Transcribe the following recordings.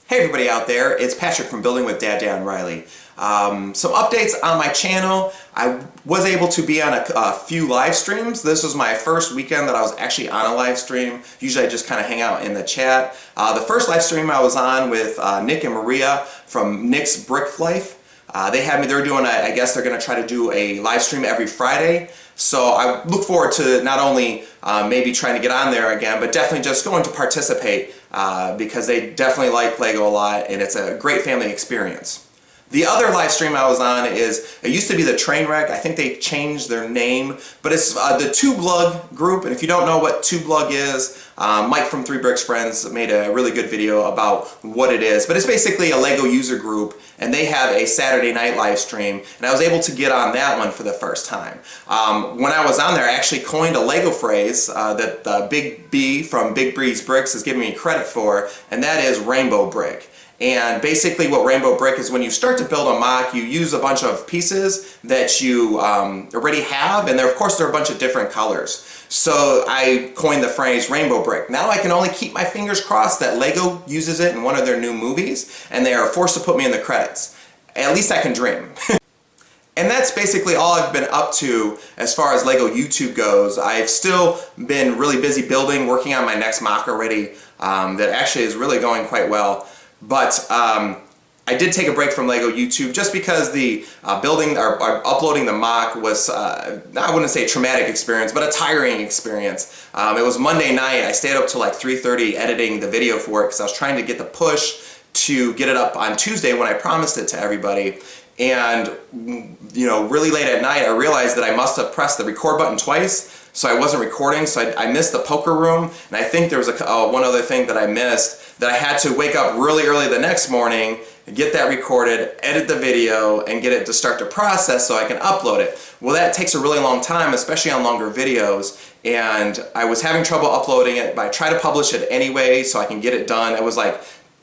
Hey everybody out there, it's Patrick from Building with Dad Dan Riley. Some updates on my channel. I was able to be on a few live streams. This was my first weekend that I was actually on a live stream. Usually I just kind of hang out in the chat. The first live stream I was on with Nick and Maria from Nick's Brick Life. They're doing I guess they're going to try to do a live stream every Friday. So I look forward to not only maybe trying to get on there again, but definitely just going to participate because they definitely like Lego a lot and it's a great family experience. The other live stream I was on it used to be the Trainwreck. I think they changed their name, but it's the Tube Lug group. And if you don't know what Tube Lug is, Mike from 3 Bricks Friends made a really good video about what it is. But it's basically a Lego user group, and they have a Saturday night live stream, and I was able to get on that one for the first time. When I was on there, I actually coined a Lego phrase that Big B from Big Breeze Bricks is giving me credit for, and that is Rainbow Brick. And basically what Rainbow Brick is, when you start to build a MOC, you use a bunch of pieces that you already have, and of course they're a bunch of different colors. So I coined the phrase Rainbow Brick. Now I can only keep my fingers crossed that Lego uses it in one of their new movies, and they are forced to put me in the credits. At least I can dream. And that's basically all I've been up to as far as Lego YouTube goes. I've still been really busy building, working on my next MOC already that actually is really going quite well. But I did take a break from Lego YouTube just because the uploading the MOC was, I wouldn't say a traumatic experience, but a tiring experience. It was Monday night. I stayed up till like 3:30 editing the video for it because I was trying to get the push to get it up on Tuesday when I promised it to everybody. And, you know, really late at night, I realized that I must have pressed the record button twice. So I wasn't recording, so I missed the poker room, and I think there was one other thing that I missed, that I had to wake up really early the next morning, get that recorded, edit the video, and get it to start to process so I can upload it. Well, that takes a really long time, especially on longer videos, and I was having trouble uploading it, but I tried to publish it anyway so I can get it done. It was like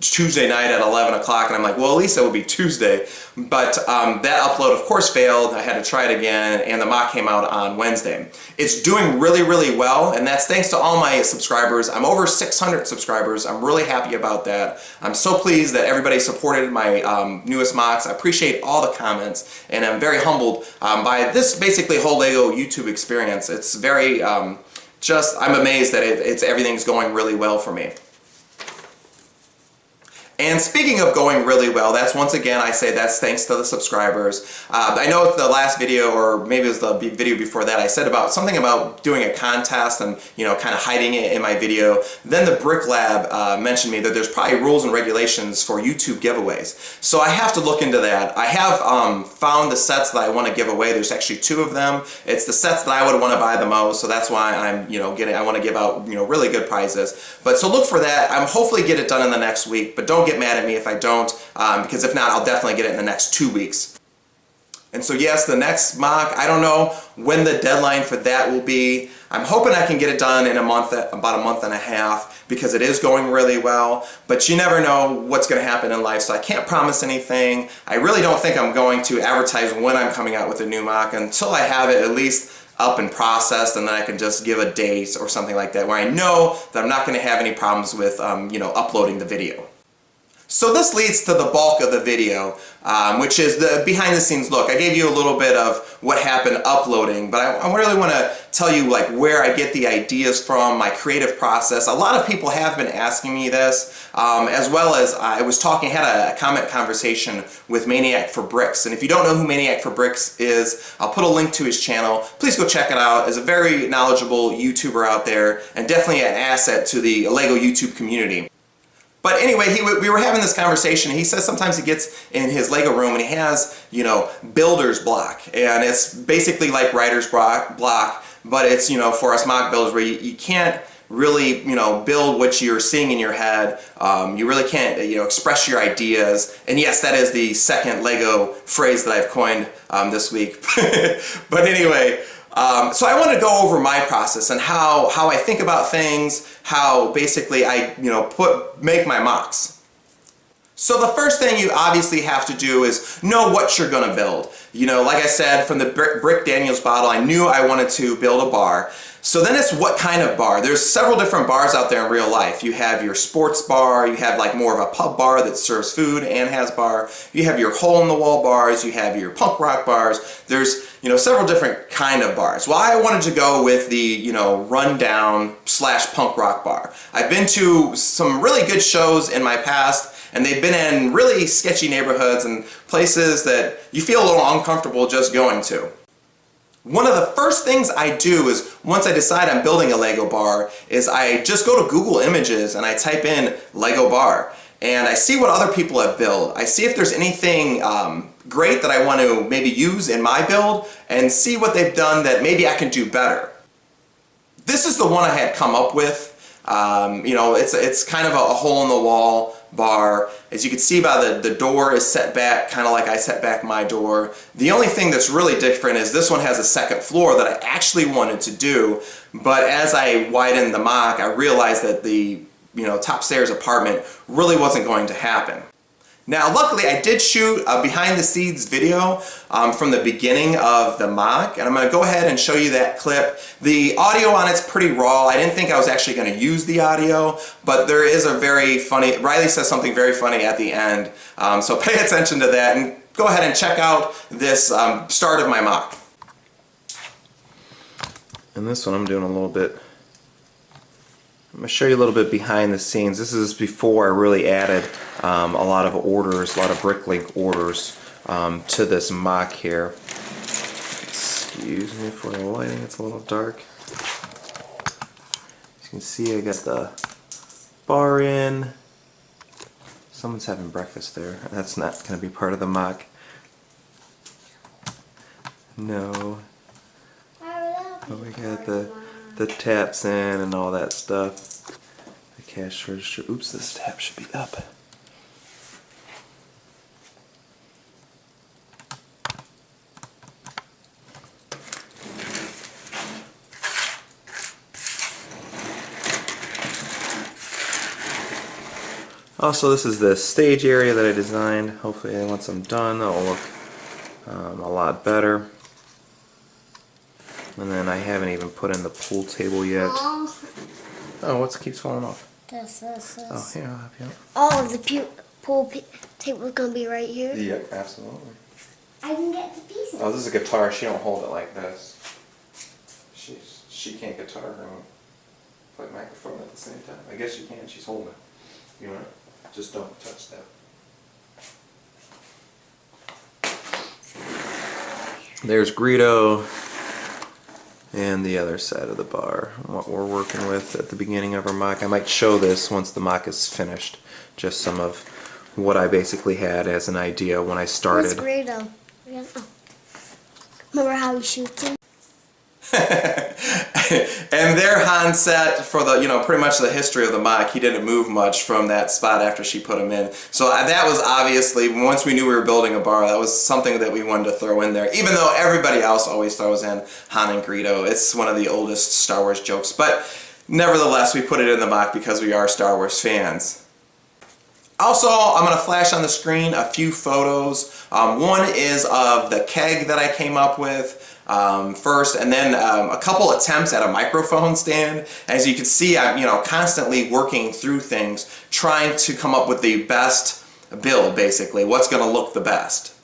Tuesday night at 11 o'clock, and I'm like, well, at least it would be Tuesday. But that upload, of course, failed. I had to try it again, and the MOC came out on Wednesday. It's doing really, really well, and that's thanks to all my subscribers. I'm over 600 subscribers. I'm really happy about that. I'm so pleased that everybody supported my newest MOCs. I appreciate all the comments, and I'm very humbled by this basically whole Lego YouTube experience. It's very, I'm amazed that everything's going really well for me. And speaking of going really well, that's once again, I say that's thanks to the subscribers. I know the last video, or maybe it was the video before that, I said something about doing a contest and, you know, kind of hiding it in my video. Then the Brick Lab mentioned me that there's probably rules and regulations for YouTube giveaways. So I have to look into that. I have found the sets that I want to give away. There's actually 2 of them. It's the sets that I would want to buy the most, so that's why I'm, you know, I want to give out, you know, really good prizes. But so look for that. I'm hopefully get it done in the next week, but don't get mad at me if I don't, because if not, I'll definitely get it in the next 2 weeks. And so yes, the next MOC, I don't know when the deadline for that will be. I'm hoping I can get it done in about a month and a half, because it is going really well, but you never know what's going to happen in life, so I can't promise anything. I really don't think I'm going to advertise when I'm coming out with a new MOC until I have it at least up and processed, and then I can just give a date or something like that where I know that I'm not going to have any problems with you know, uploading the video. So this leads to the bulk of the video, which is the behind the scenes look. I gave you a little bit of what happened uploading, but I really want to tell you like where I get the ideas from, my creative process. A lot of people have been asking me this, as well as I had a comment conversation with Maniac for Bricks. And if you don't know who Maniac for Bricks is, I'll put a link to his channel. Please go check it out. He's a very knowledgeable YouTuber out there, and definitely an asset to the Lego YouTube community. But anyway, we were having this conversation. He says sometimes he gets in his Lego room and he has, you know, builder's block. And it's basically like writer's block, but it's, you know, for us MOC builders where you can't really, you know, build what you're seeing in your head. You really can't, you know, express your ideas. And yes, that is the second Lego phrase that I've coined this week. But anyway, so I want to go over my process and how I think about things, how basically I, you know, make my MOCs. So the first thing you obviously have to do is know what you're going to build. You know, like I said, from the Brick Daniels bottle, I knew I wanted to build a bar. So then it's what kind of bar. There's several different bars out there in real life. You have your sports bar, you have like more of a pub bar that serves food and has bar. You have your hole in the wall bars, you have your punk rock bars. There's, several different kind of bars. Well, I wanted to go with the, rundown / punk rock bar. I've been to some really good shows in my past, and they've been in really sketchy neighborhoods and places that you feel a little uncomfortable just going to. One of the first things I do is, once I decide I'm building a Lego bar, is I just go to Google Images and I type in Lego bar. And I see what other people have built. I see if there's anything great that I want to maybe use in my build, and see what they've done that maybe I can do better. This is the one I had come up with. It's kind of a hole in the wall bar. As you can see by the door is set back kind of like I set back my door. The only thing that's really different is this one has a second floor that I actually wanted to do, but as I widened the mock, I realized that the top stairs apartment really wasn't going to happen. Now, luckily, I did shoot a behind-the-scenes video from the beginning of the mock, and I'm going to go ahead and show you that clip. The audio on it's pretty raw. I didn't think I was actually going to use the audio, but there is a very funny, Riley says something very funny at the end, so pay attention to that, and go ahead and check out this start of my mock. And this one I'm doing a little bit. I'm going to show you a little bit behind the scenes. This is before I really added a lot of orders, a lot of Bricklink orders to this mock here. Excuse me for the lighting, it's a little dark. As you can see, I got the bar in. Someone's having breakfast there. That's not going to be part of the mock. No. Oh, we got the taps in and all that stuff. The cash register. Oops, this tab should be up. Also, this is the stage area that I designed. Hopefully once I'm done, it'll look a lot better. And then I haven't even put in the pool table yet. Oh, what keeps falling off? This. Oh, here, I'll help you out. Oh, the pool table is going to be right here? Yep, absolutely. I can get the pieces. Oh, this is a guitar. She don't hold it like this. She can't guitar and play microphone at the same time. I guess you can. She's holding it. You know, just don't touch that. There's Greedo and the other side of the bar, what we're working with at the beginning of our mock. I might show this once the mock is finished, just some of what I basically had as an idea when I started. Where's Greedo? Remember how he shoots him? And their Han set for the, pretty much the history of the mock. He didn't move much from that spot after she put him in. So that was obviously, once we knew we were building a bar, that was something that we wanted to throw in there. Even though everybody else always throws in Han and Greedo. It's one of the oldest Star Wars jokes. But nevertheless, we put it in the mock because we are Star Wars fans. Also, I'm going to flash on the screen a few photos. One is of the keg that I came up with first, and then a couple attempts at a microphone stand. As you can see, I'm constantly working through things, trying to come up with the best build, basically, what's going to look the best.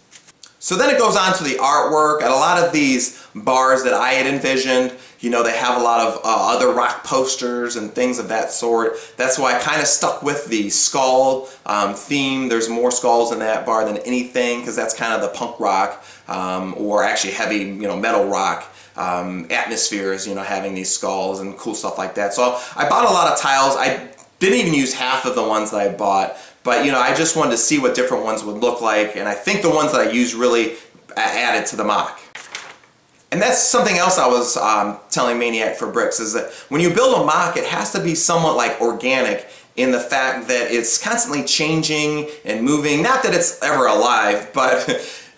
So then it goes on to the artwork. At a lot of these bars that I had envisioned, they have a lot of other rock posters and things of that sort. That's why I kind of stuck with the skull theme. There's more skulls in that bar than anything, because that's kind of the punk rock or actually heavy, metal rock atmospheres, having these skulls and cool stuff like that. So I bought a lot of tiles. I didn't even use half of the ones that I bought, but I just wanted to see what different ones would look like, and I think the ones that I used really added to the mock. And that's something else I was telling Maniac for Bricks, is that when you build a mock, it has to be somewhat like organic in the fact that it's constantly changing and moving. Not that it's ever alive, but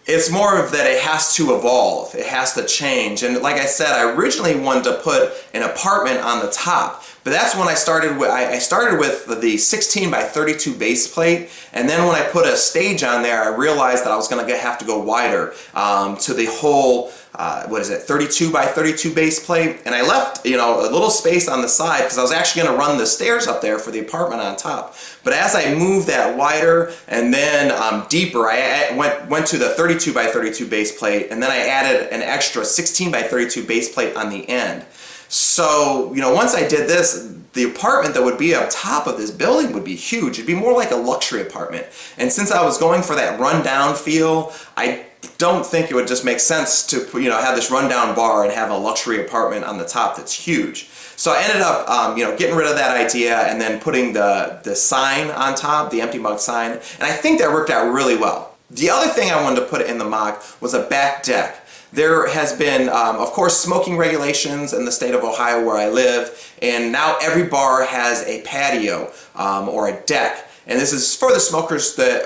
it's more of that it has to evolve. It has to change. And like I said, I originally wanted to put an apartment on the top, But that's when I started with, I started with the 16 by 32 base plate, and then when I put a stage on there, I realized that I was going to have to go wider to the whole 32 by 32 base plate, and I left, you know, a little space on the side because I was actually going to run the stairs up there for the apartment on top. But as I moved that wider and then deeper, I went to the 32 by 32 base plate, and then I added an extra 16 by 32 base plate on the end. So, you know, once I did this, the apartment that would be up top of this building would be huge. It'd be more like a luxury apartment. And since I was going for that rundown feel, I don't think it would just make sense to, you know, have this rundown bar and have a luxury apartment on the top that's huge. So I ended up, you know, getting rid of that idea and then putting the sign on top, the Empty Mug sign, and I think that worked out really well. The other thing I wanted to put in the MOC was a back deck. There has been, of course, smoking regulations in the state of Ohio where I live, and now every bar has a patio or a deck. And this is for the smokers that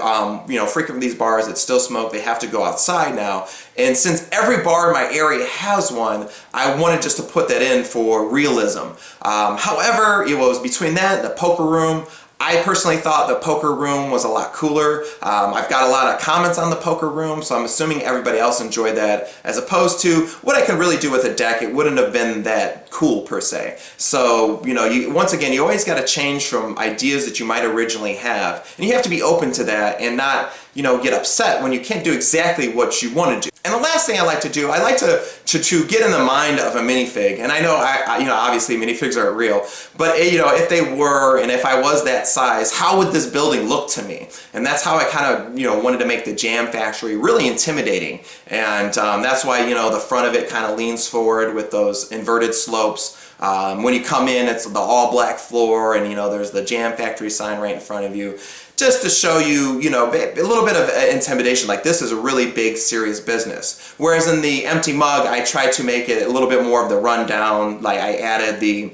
you know, frequent these bars that still smoke. They have to go outside now. And since every bar in my area has one, I wanted just to put that in for realism. However, it was between that and the poker room. I personally thought the poker room was a lot cooler. I've got a lot of comments on the poker room, so I'm assuming everybody else enjoyed that, as opposed to what I can really do with a deck. It wouldn't have been that cool per se. So, you know, once again, you always got to change from ideas that you might originally have, and you have to be open to that and not, you know, get upset when you can't do exactly what you want to do. And the last thing I like to do, I like to get in the mind of a minifig. And I know, you know, obviously minifigs aren't real, but you know, if they were, and if I was that size, how would this building look to me? And that's how I kind of, you know, wanted to make the Jam Factory really intimidating. And that's why, you know, the front of it kind of leans forward with those inverted slopes. When you come in, it's the all black floor, and you know, there's the Jam Factory sign right in front of you, just to show you, you know, a little bit of intimidation, like this is a really big, serious business. Whereas in the Empty Mug, I tried to make it a little bit more of the rundown. Like I added the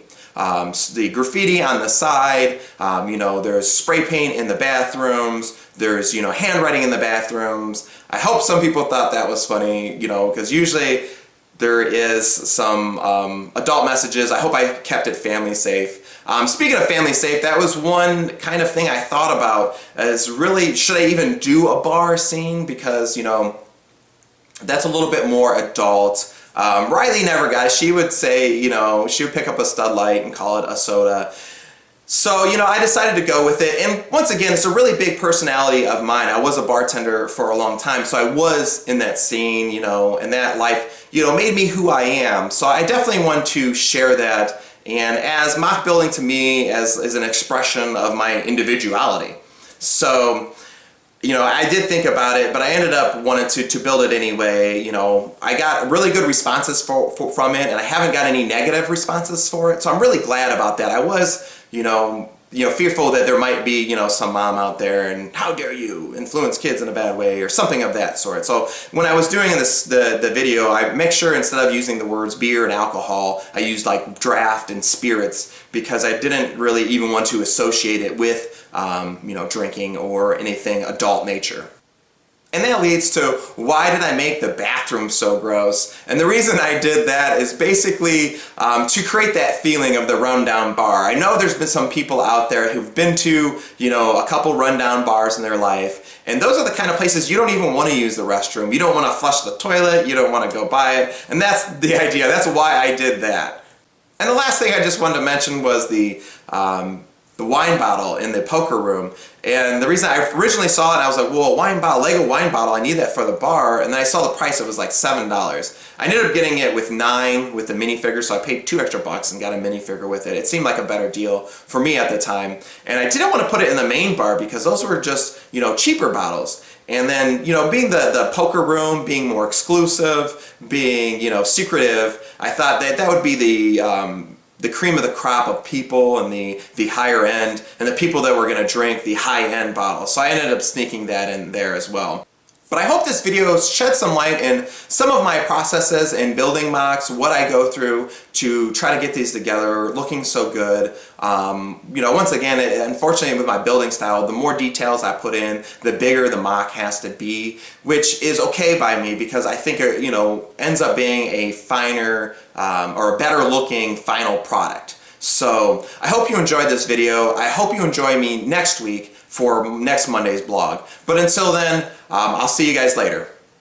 graffiti on the side. You know, there's spray paint in the bathrooms. There's, you know, handwriting in the bathrooms. I hope some people thought that was funny, you know, because usually there is some adult messages. I hope I kept it family safe. Speaking of family safe, that was one kind of thing I thought about, is really, should I even do a bar scene? Because, you know, that's a little bit more adult. Riley never got it. She would say, you know, she would pick up a Stud Light and call it a soda. So, you know, I decided to go with it. And once again, it's a really big personality of mine. I was a bartender for a long time, so I was in that scene, you know, and that life, you know, made me who I am. So I definitely want to share that. And as mock building to me is an expression of my individuality. So, you know, I did think about it, but I ended up wanting to build it anyway. You know, I got really good responses from it, and I haven't got any negative responses for it. So I'm really glad about that. I was, you know, fearful that there might be, you know, some mom out there and how dare you influence kids in a bad way or something of that sort. So when I was doing the video, I make sure instead of using the words beer and alcohol, I used like draft and spirits, because I didn't really even want to associate it with, you know, drinking or anything adult nature. And that leads to, why did I make the bathroom so gross? And the reason I did that is basically to create that feeling of the rundown bar. I know there's been some people out there who've been to, you know, a couple rundown bars in their life, and those are the kind of places you don't even want to use the restroom. You don't want to flush the toilet, you don't want to go by it, and that's the idea. That's why I did that. And the last thing I just wanted to mention was the wine bottle in the poker room. And the reason I originally saw it, I was like, well, wine bottle, Lego wine bottle, I need that for the bar. And then I saw the price, it was like $7. I ended up getting it with 9 with the minifigure, so I paid $2 extra and got a minifigure with it. It seemed like a better deal for me at the time. And I didn't want to put it in the main bar because those were just, you know, cheaper bottles. And then, you know, being the poker room, being more exclusive, being, you know, secretive, I thought that would be the cream of the crop of people and the higher end, and the people that were going to drink the high-end bottles. So I ended up sneaking that in there as well. But I hope this video sheds some light in some of my processes in building MOCs, what I go through to try to get these together looking so good. You know, once again, unfortunately with my building style, the more details I put in, the bigger the MOC has to be, which is okay by me because I think it, you know, ends up being a finer or a better looking final product. So I hope you enjoyed this video. I hope you enjoy me next week for next Monday's blog. But until then, I'll see you guys later.